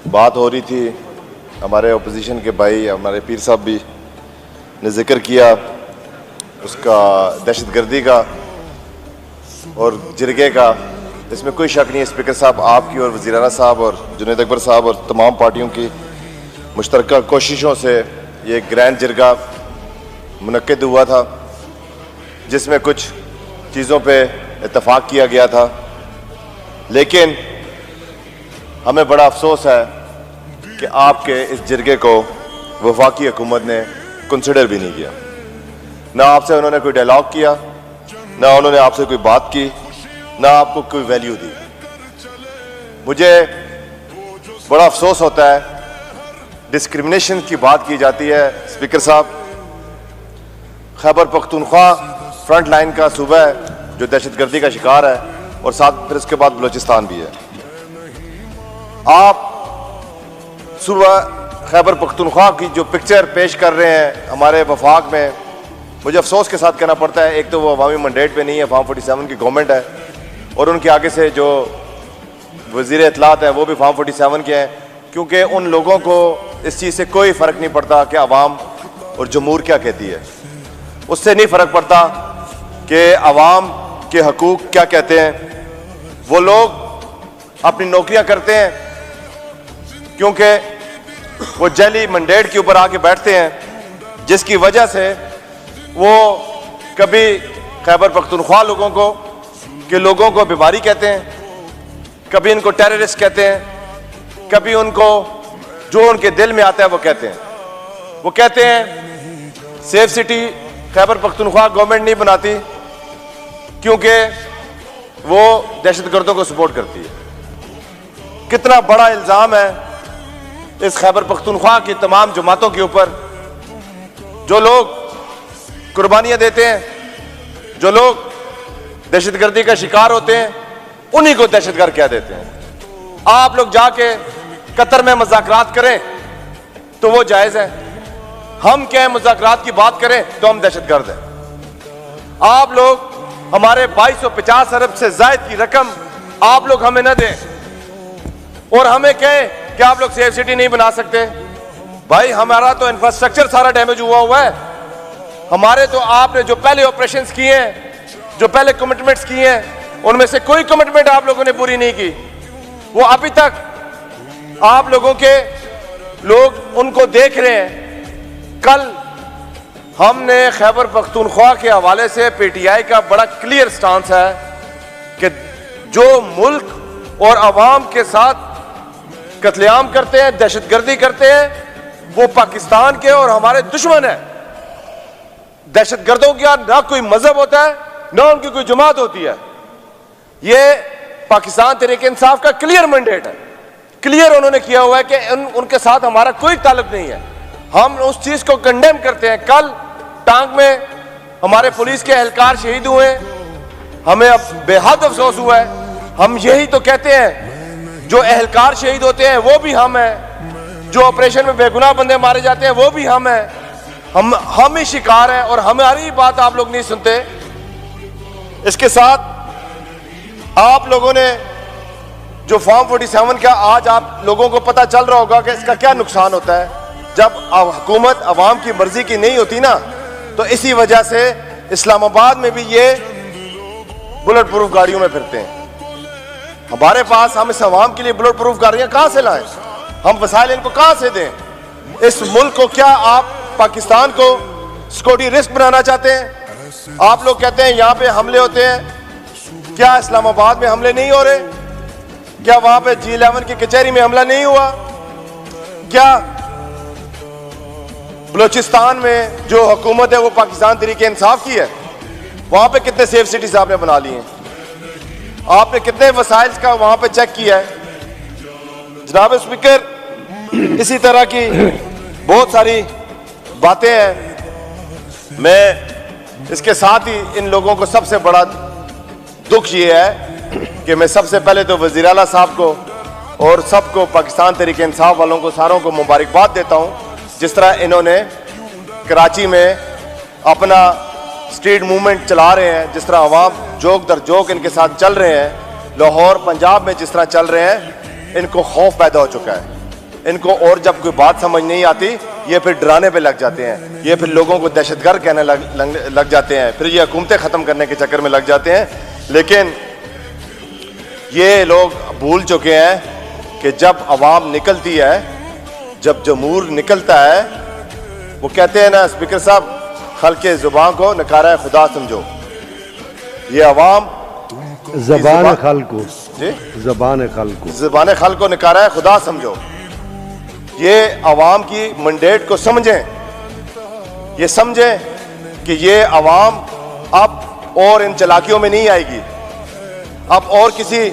बात हो रही थी, हमारे ओपोजिशन के भाई हमारे पीर साहब भी ने जिक्र किया उसका दहशतगर्दी का और जिरगे का। इसमें कोई शक नहीं है स्पीकर साहब आपकी और वज़ीर आला साहब और जुनैद अकबर साहब और तमाम पार्टियों की मुश्तरका कोशिशों से ये ग्रैंड जिरगा मुनक्किद हुआ था, जिसमें कुछ चीज़ों पे इत्तफाक किया गया था। लेकिन हमें बड़ा अफसोस है कि आपके इस जिरगे को वफाकी हुकूमत ने कंसिडर भी नहीं किया। ना आपसे उन्होंने कोई डायलॉग किया, ना उन्होंने आपसे कोई बात की, ना आपको कोई वैल्यू दी। मुझे बड़ा अफसोस होता है, डिस्क्रिमिनेशन की बात की जाती है। स्पीकर साहब, खैबर पख्तूनख्वा फ्रंट लाइन का सूबा है जो दहशतगर्दी का शिकार है और साथ फिर उसके बाद बलूचिस्तान भी है। आप सूबा खैबर पख्तूनख्वा की जो पिक्चर पेश कर रहे हैं हमारे वफाक में, मुझे अफसोस के साथ कहना पड़ता है, एक तो वो अवामी मैंडेट पे नहीं है, फार्म 47 की गवर्नमेंट है और उनके आगे से जो वज़ीर इत्तलात है वो भी फार्म 47 के हैं, क्योंकि उन लोगों को इस चीज़ से कोई फ़र्क नहीं पड़ता कि अवाम और जमहूर क्या कहती है। उससे नहीं फ़र्क पड़ता कि अवाम के हकूक़ क्या कहते हैं। वो लोग अपनी नौकरियां करते हैं क्योंकि वो जैली मैंडेट के ऊपर आके बैठते हैं, जिसकी वजह से वो कभी खैबर पख्तूनख्वा लोगों को बीमारी कहते हैं, कभी इनको टेररिस्ट कहते हैं, कभी उनको जो उनके दिल में आता है वो कहते हैं। वो कहते हैं safe city Khyber Pakhtunkhwa government नहीं बनाती क्योंकि वो दहशतगर्दों को सपोर्ट करती है। कितना बड़ा इल्ज़ाम है इस खैबर पख्तूनख्वा की तमाम जमातों के ऊपर। जो लोग कुर्बानियां देते हैं, जो लोग दहशतगर्दी का शिकार होते हैं, उन्हीं को दहशतगर्द कह देते हैं। आप लोग जाके कतर में मुज़ाकरात करें तो वो जायज़ है, हम क्या मुज़ाकरात की बात करें तो हम दहशतगर्द हैं। आप लोग हमारे 2250 अरब से ज़ायद की रकम आप लोग हमें न दें और हमें कहें कि आप लोग सेफ सिटी नहीं बना सकते। भाई हमारा तो इंफ्रास्ट्रक्चर सारा डैमेज हुआ है। हमारे तो आपने जो पहले ऑपरेशंस किए हैं, जो पहले कमिटमेंट्स किए हैं, उनमें से कोई कमिटमेंट आप लोगों ने पूरी नहीं की। वो अभी तक आप लोगों के लोग उनको देख रहे हैं। कल हमने खैबर पख्तूनख्वा के हवाले से पीटीआई का बड़ा क्लियर स्टांस है कि जो मुल्क और अवाम के साथ कत्लेआम करते हैं, दहशतगर्दी करते हैं, वो पाकिस्तान के और हमारे दुश्मन है। दहशतगर्दों का ना कोई मजहब होता है, ना उनकी कोई जमात होती है। ये पाकिस्तान तहरीक इंसाफ का क्लियर मैंडेट है, क्लियर उन्होंने किया हुआ है कि उनके साथ हमारा कोई ताल्लुक नहीं है। हम उस चीज को कंडेम करते हैं। कल टांग में हमारे पुलिस के एहलकार शहीद हुए, हमें अब बेहद अफसोस हुआ है। हम यही तो कहते हैं, जो एहलकार शहीद होते हैं वो भी हम हैं, जो ऑपरेशन में बेगुनाह बंदे मारे जाते हैं वो भी हम हैं। हम ही शिकार हैं और हमारी बात आप लोग नहीं सुनते। इसके साथ आप लोगों ने जो फॉर्म 47 का आज आप लोगों को पता चल रहा होगा कि इसका क्या नुकसान होता है। जब हुकूमत अवाम की मर्जी की नहीं होती ना, तो इसी वजह से इस्लामाबाद में भी ये बुलेट प्रूफ गाड़ियों में फिरते हैं। हमारे पास, हम इस अवाम के लिए बुलेट प्रूफ गाड़ियां कहां से लाएं? हम वसाइल इनको कहां से दें? इस मुल्क को क्या आप पाकिस्तान को सिक्योरिटी रिस्क बनाना चाहते हैं? आप लोग कहते हैं यहां पे हमले होते हैं, क्या इस्लामाबाद में हमले नहीं हो रहे? क्या वहां पे G11 की कचहरी में हमला नहीं हुआ? क्या बलूचिस्तान में जो हुकूमत है वो पाकिस्तान तहरीक इंसाफ की है? वहां पे कितने सेफ सिटीज आपने बना लिए हैं? आपने कितने वसाइल का वहां पे चेक किया है? जनाब स्पीकर, इसी तरह की बहुत सारी बातें हैं। मैं इसके साथ ही इन लोगों को सबसे बड़ा दुख ये है कि मैं सबसे पहले तो वज़ीर आला साहब को और सबको पाकिस्तान तहरीक इंसाफ वालों को सारों को मुबारकबाद देता हूँ, जिस तरह इन्होंने कराची में अपना स्ट्रीट मूवमेंट चला रहे हैं, जिस तरह अवाम जोक दर जोक इनके साथ चल रहे हैं, लाहौर पंजाब में जिस तरह चल रहे हैं, इनको खौफ पैदा हो चुका है। इनको और जब कोई बात समझ नहीं आती ये फिर डराने पे लग जाते हैं, ये फिर लोगों को दहशतगर्द कहने लग जाते हैं, फिर ये हुकूमतें ख़त्म करने के चक्कर में लग जाते हैं। लेकिन ये लोग भूल चुके हैं कि जब अवाम निकलती है, जब जमहूर निकलता है, वो कहते हैं ना स्पीकर साहब, खल्के ज़ुबान को नकारा खुदा समझो। ये अवाम ज़बान खल को जी ज़बान खल को नकारा है खुदा समझो। ये अवाम की मैंडेट को समझें, ये समझें कि ये अवाम अब और इन चालाकियों में नहीं आएगी, अब और किसी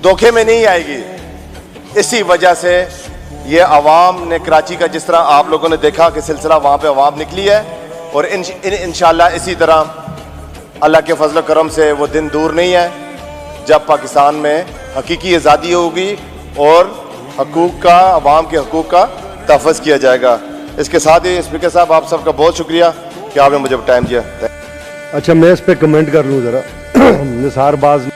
धोखे में नहीं आएगी। इसी वजह से ये अवाम ने कराची का, जिस तरह आप लोगों ने देखा कि सिलसिला वहाँ पे अवाम निकली है, और इंशाल्लाह इसी तरह अल्लाह के फजल करम से वो दिन दूर नहीं है जब पाकिस्तान में हकीकी आज़ादी होगी और हकूक़ का, अवाम के हकूक़ का तहफ़्फ़ुज़ किया जाएगा। इसके साथ ही स्पीकर साहब आप सबका बहुत शुक्रिया कि आपने मुझे टाइम दिया। अच्छा, मैं इस पे कमेंट कर लूँ ज़रा। निसार बाज़